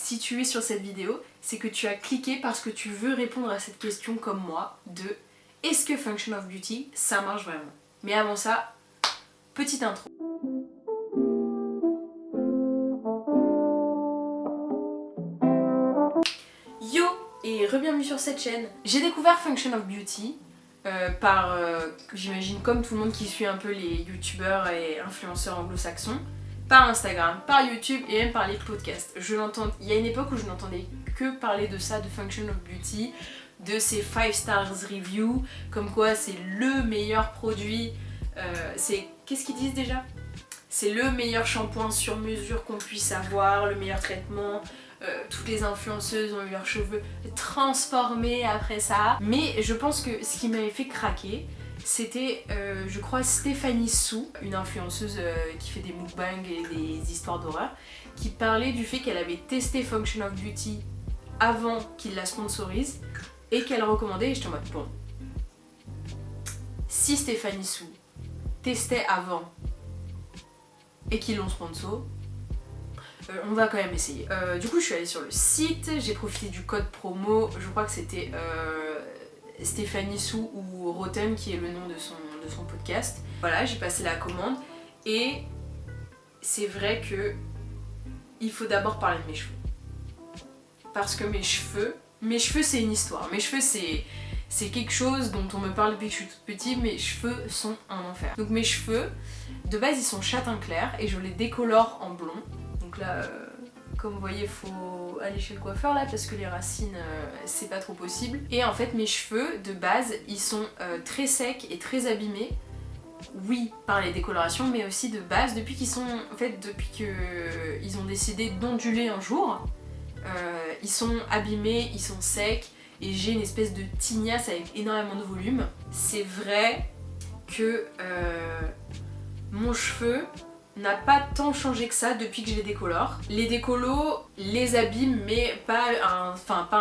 si tu es sur cette vidéo, c'est que tu as cliqué parce que tu veux répondre à cette question comme moi de est-ce que Function of Beauty, ça marche vraiment? Mais avant ça, petite intro. Yo et re-bienvenue sur cette chaîne. J'ai découvert Function of Beauty par, j'imagine comme tout le monde qui suit un peu les youtubeurs et influenceurs anglo-saxons, par Instagram, par YouTube et même par les podcasts. Il y a une époque où je n'entendais que parler de ça, de Function of Beauty, de ces 5 stars review, comme quoi c'est le meilleur produit, qu'est-ce qu'ils disent déjà? C'est le meilleur shampoing sur mesure qu'on puisse avoir, le meilleur traitement, toutes les influenceuses ont eu leurs cheveux transformés après ça. Mais je pense que ce qui m'avait fait craquer, c'était, je crois, Stéphanie Soo, une influenceuse qui fait des mukbangs et des histoires d'horreur, qui parlait du fait qu'elle avait testé Function of Beauty avant qu'il la sponsorise et qu'elle recommandait, et j'étais en mode bon, si Stéphanie Soo testait avant et qu'ils l'ont sponsor, on va quand même essayer. Du coup je suis allée sur le site, j'ai profité du code promo, je crois que c'était Stéphanie Soo ou Rotten qui est le nom de son podcast. Voilà, j'ai passé la commande et c'est vrai que il faut d'abord parler de mes cheveux. Parce que mes cheveux c'est une histoire. Mes cheveux c'est quelque chose dont on me parle depuis que je suis toute petite, mes cheveux sont un enfer. Donc mes cheveux, de base ils sont châtain clair et je les décolore en blond. Donc là, comme vous voyez, il faut aller chez le coiffeur là parce que les racines, c'est pas trop possible. Et en fait mes cheveux, de base, ils sont très secs et très abîmés. Oui, par les décolorations, mais aussi de base, depuis qu'ils ont décidé d'onduler un jour, ils sont abîmés, ils sont secs, et j'ai une espèce de tignasse avec énormément de volume. C'est vrai que mon cheveu n'a pas tant changé que ça depuis que je les décolore. Les décolos les abîment, mais pas à un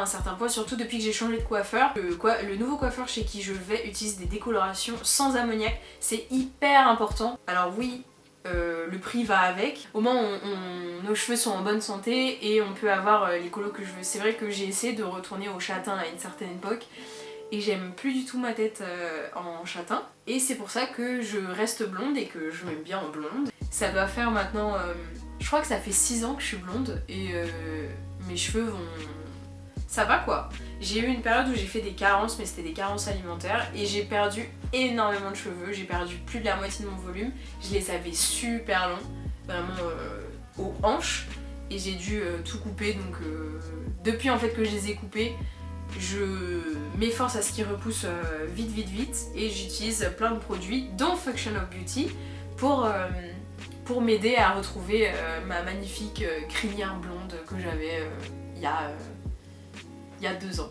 certain point, surtout depuis que j'ai changé de coiffeur. Le nouveau coiffeur chez qui je vais utilise des décolorations sans ammoniac, c'est hyper important. Alors oui, le prix va avec. Au moins nos cheveux sont en bonne santé et on peut avoir les colos que je veux. C'est vrai que j'ai essayé de retourner au châtain à une certaine époque et j'aime plus du tout ma tête en châtain. Et c'est pour ça que je reste blonde et que je m'aime bien en blonde. Ça doit faire maintenant, je crois que ça fait 6 ans que je suis blonde et mes cheveux vont... Ça va quoi. J'ai eu une période où j'ai fait des carences, mais c'était des carences alimentaires et j'ai perdu énormément de cheveux, j'ai perdu plus de la moitié de mon volume. Je les avais super longs, vraiment aux hanches, et j'ai dû tout couper. Donc depuis en fait que je les ai coupés, je m'efforce à ce qu'ils repoussent vite et j'utilise plein de produits dont Function of Beauty pour m'aider à retrouver ma magnifique crinière blonde que j'avais il y a 2 ans.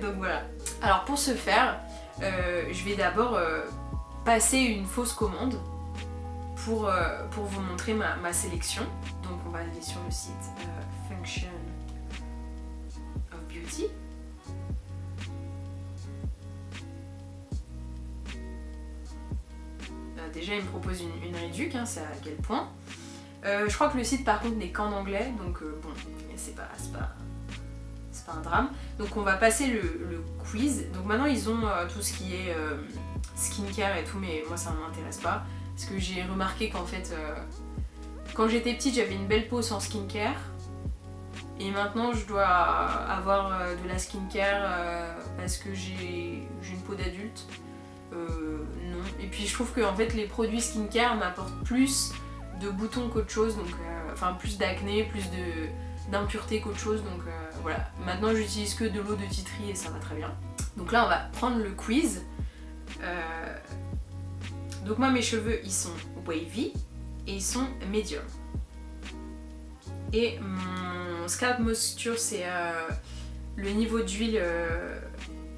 Donc voilà. Alors pour ce faire, je vais d'abord passer une fausse commande pour vous montrer ma sélection. Donc on va aller sur le site Function of Beauty. Déjà il me propose une réduc, hein, c'est à quel point. Je crois que le site par contre n'est qu'en anglais, donc bon, c'est pas un drame. Donc on va passer le quiz. Donc maintenant ils ont tout ce qui est skincare et tout, mais moi ça ne m'intéresse pas. Parce que j'ai remarqué qu'en fait, quand j'étais petite j'avais une belle peau sans skincare. Et maintenant je dois avoir de la skincare parce que j'ai une peau d'adulte. Non. Et puis je trouve que en fait les produits skincare m'apportent plus de boutons qu'autre chose, donc plus d'acné, plus d'impureté qu'autre chose, donc voilà. Maintenant j'utilise que de l'eau de titri et ça va très bien. Donc là on va prendre le quiz. Donc moi mes cheveux ils sont wavy et ils sont medium. Et mon scalp moisture c'est le niveau d'huile,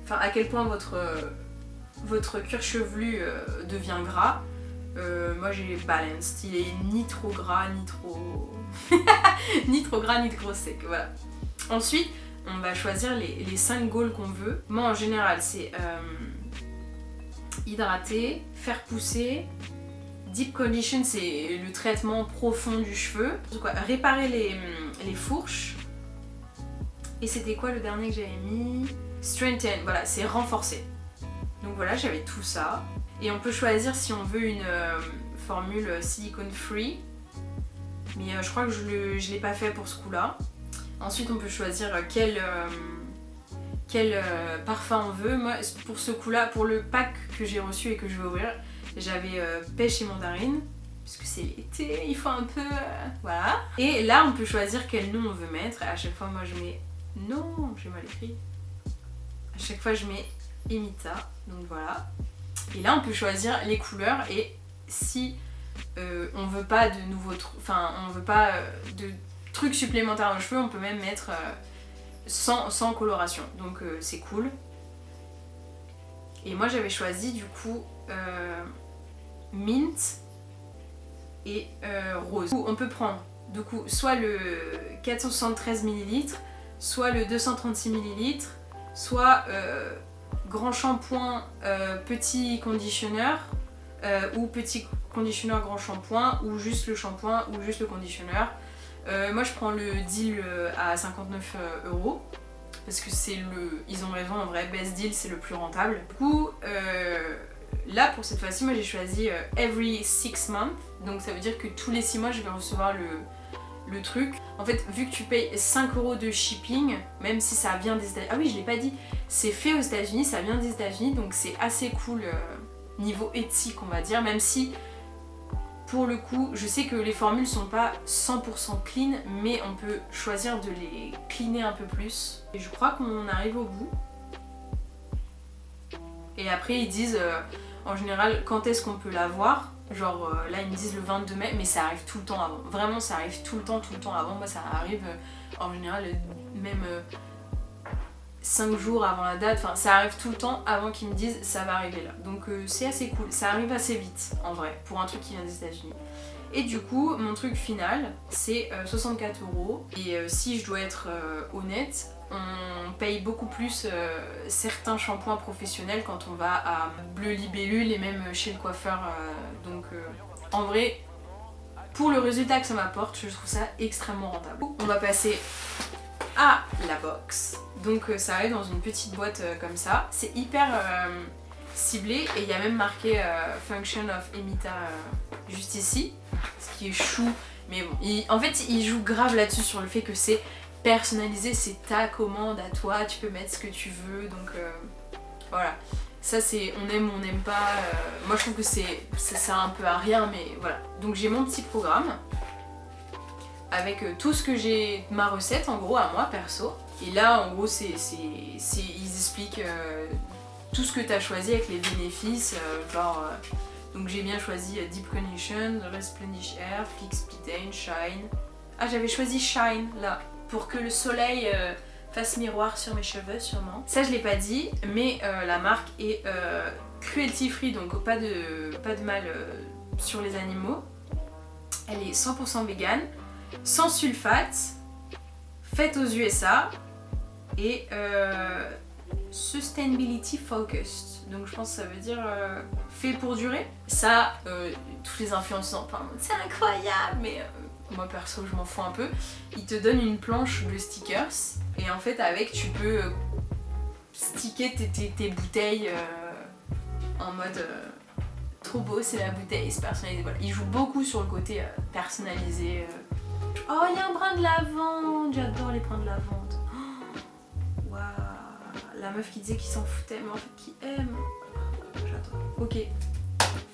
à quel point votre cuir chevelu devient gras. Moi j'ai balanced, il est ni trop gras ni trop ni trop gras ni trop sec, voilà. Ensuite on va choisir les 5 goals qu'on veut. Moi en général c'est hydrater, faire pousser, deep condition c'est le traitement profond du cheveu, réparer les fourches, Et c'était quoi le dernier que j'avais mis? Strengthen, voilà, c'est renforcer. Donc voilà, j'avais tout ça. Et on peut choisir si on veut une formule silicone free. Mais je crois que je l'ai pas fait pour ce coup-là. Ensuite, on peut choisir quel parfum on veut. Moi, pour ce coup-là, pour le pack que j'ai reçu et que je vais ouvrir, j'avais pêche et mandarine. Puisque c'est l'été, il faut un peu... voilà. Et là, on peut choisir quel nom on veut mettre. À chaque fois, moi, je mets... Non, j'ai mal écrit. À chaque fois, je mets Emita. Donc voilà. Et là, on peut choisir les couleurs. Et si on veut pas de nouveaux... Enfin, on veut pas de trucs supplémentaires dans les cheveux, on peut même mettre sans coloration. Donc c'est cool. Et moi, j'avais choisi, du coup, mint et rose. On peut prendre du coup soit le 473 ml, soit le 236 ml, soit grand shampoing petit conditionneur ou petit conditionneur grand shampoing ou juste le shampoing ou juste le conditionneur. Moi je prends le deal à 59 € parce que c'est ils ont raison, en vrai best deal c'est le plus rentable. Du coup là pour cette fois-ci, moi j'ai choisi every 6 months, donc ça veut dire que tous les 6 mois je vais recevoir le truc. En fait, vu que tu payes 5 € de shipping, même si ça vient des États-Unis, ah oui je l'ai pas dit, c'est fait aux États-Unis, ça vient des États-Unis, donc c'est assez cool niveau éthique on va dire, même si pour le coup je sais que les formules sont pas 100% clean, mais on peut choisir de les cleaner un peu plus. Et je crois qu'on arrive au bout. Et après ils disent en général quand est-ce qu'on peut l'avoir. Genre là ils me disent le 22 mai, mais ça arrive tout le temps avant. Vraiment ça arrive tout le temps avant. Moi ça arrive en général même 5 jours avant la date. Enfin ça arrive tout le temps avant qu'ils me disent ça va arriver là. Donc c'est assez cool. Ça arrive assez vite en vrai pour un truc qui vient des États-Unis. Et du coup mon truc final c'est 64 €. Et si je dois être honnête, on paye beaucoup plus certains shampoings professionnels quand on va à Bleu Libellule et même chez le coiffeur. Donc en vrai, pour le résultat que ça m'apporte, je trouve ça extrêmement rentable. On va passer à la box. Donc ça arrive dans une petite boîte comme ça. C'est hyper ciblé et il y a même marqué Function of Emita juste ici. Ce qui est chou. Mais bon, en fait il joue grave là-dessus sur le fait que c'est personnalisé, c'est ta commande à toi, tu peux mettre ce que tu veux, donc voilà. Ça c'est on aime ou on n'aime pas, moi je trouve que ça sert un peu à rien, mais voilà. Donc j'ai mon petit programme avec tout ce que j'ai, ma recette en gros à moi perso. Et là en gros ils expliquent tout ce que tu as choisi avec les bénéfices, donc j'ai bien choisi Deep Condition, Resplenish Air, Fix Stain, Shine. Ah j'avais choisi Shine là, pour que le soleil fasse miroir sur mes cheveux sûrement. Ça je l'ai pas dit, mais la marque est cruelty free, donc pas de mal sur les animaux. Elle est 100% vegan, sans sulfate, faite aux USA et sustainability focused. Donc je pense que ça veut dire fait pour durer. Ça, tous les influenceurs en parlent, c'est incroyable, mais moi perso je m'en fous un peu. Ils te donnent une planche de stickers et en fait avec tu peux sticker tes bouteilles en mode trop beau, c'est la bouteille, c'est personnalisé. Voilà. Ils jouent beaucoup sur le côté personnalisé. Oh il y a un brin de lavande, j'adore les brins de lavande. Waouh, la meuf qui disait qu'il s'en foutait mais en fait qui aime. J'adore. Ok,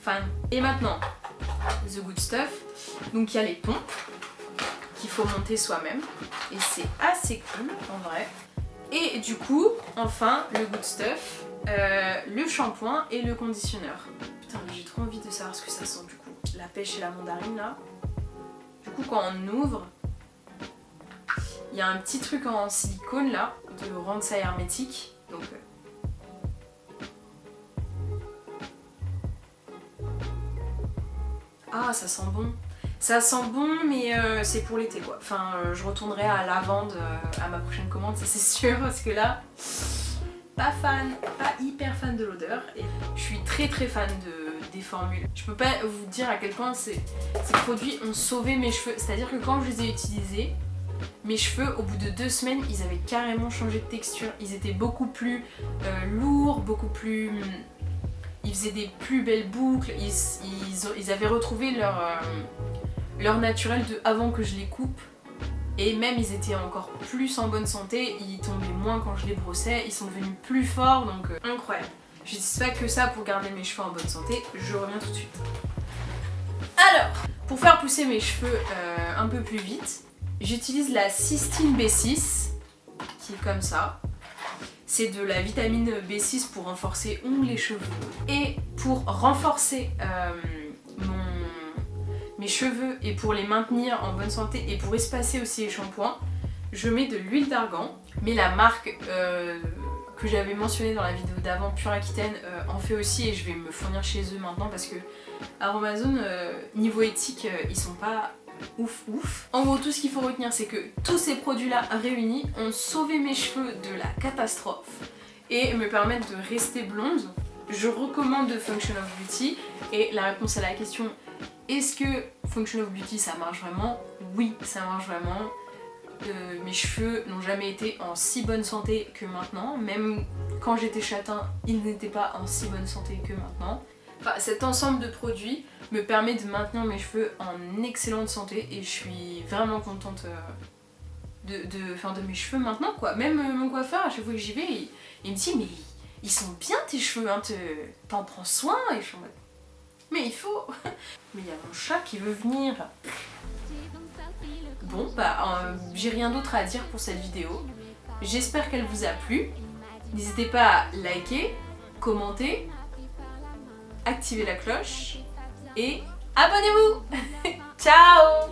fan. Et maintenant The Good Stuff. Donc il y a les pompes qu'il faut monter soi-même et c'est assez cool en vrai. Et du coup, enfin, le Good Stuff, le shampoing et le conditionneur. Putain, j'ai trop envie de savoir ce que ça sent du coup. La pêche et la mandarine là. Du coup, quand on ouvre, il y a un petit truc en silicone là, de rendre ça hermétique. Donc ah, ça sent bon. Ça sent bon, mais c'est pour l'été quoi. Enfin, je retournerai à lavande à ma prochaine commande, ça c'est sûr, parce que là, pas fan, pas hyper fan de l'odeur. Et je suis très fan des formules. Je peux pas vous dire à quel point ces produits ont sauvé mes cheveux. C'est-à-dire que quand je les ai utilisés, mes cheveux au bout de 2 semaines ils avaient carrément changé de texture, ils étaient beaucoup plus lourds, beaucoup plus... Ils faisaient des plus belles boucles, ils avaient retrouvé leur naturel de avant que je les coupe. Et même ils étaient encore plus en bonne santé, ils tombaient moins quand je les brossais, ils sont devenus plus forts, donc incroyable. J'utilise pas que ça pour garder mes cheveux en bonne santé, je reviens tout de suite. Alors, pour faire pousser mes cheveux un peu plus vite, j'utilise la Cystine B6, qui est comme ça. C'est de la vitamine B6 pour renforcer ongles et cheveux. Et pour renforcer mes cheveux et pour les maintenir en bonne santé et pour espacer aussi les shampoings, je mets de l'huile d'argan. Mais la marque que j'avais mentionnée dans la vidéo d'avant, Pure Aquitaine, en fait aussi et je vais me fournir chez eux maintenant parce que Aromazone, niveau éthique, ils sont pas ouf. En gros, tout ce qu'il faut retenir, c'est que tous ces produits-là réunis ont sauvé mes cheveux de la catastrophe et me permettent de rester blonde. Je recommande Function of Beauty et la réponse à la question est-ce que Function of Beauty ça marche vraiment? Oui, ça marche vraiment. Mes cheveux n'ont jamais été en si bonne santé que maintenant. Même quand j'étais châtain, ils n'étaient pas en si bonne santé que maintenant. Enfin, cet ensemble de produits me permet de maintenir mes cheveux en excellente santé et je suis vraiment contente de mes cheveux maintenant quoi. Même mon coiffeur, à chaque fois que j'y vais, il me dit mais ils sont bien tes cheveux, hein, t'en prends soin et je suis en mode mais il faut. Mais il y a mon chat qui veut venir. Bon bah j'ai rien d'autre à dire pour cette vidéo. J'espère qu'elle vous a plu. N'hésitez pas à liker, commenter, activer la cloche et abonnez-vous. Ciao.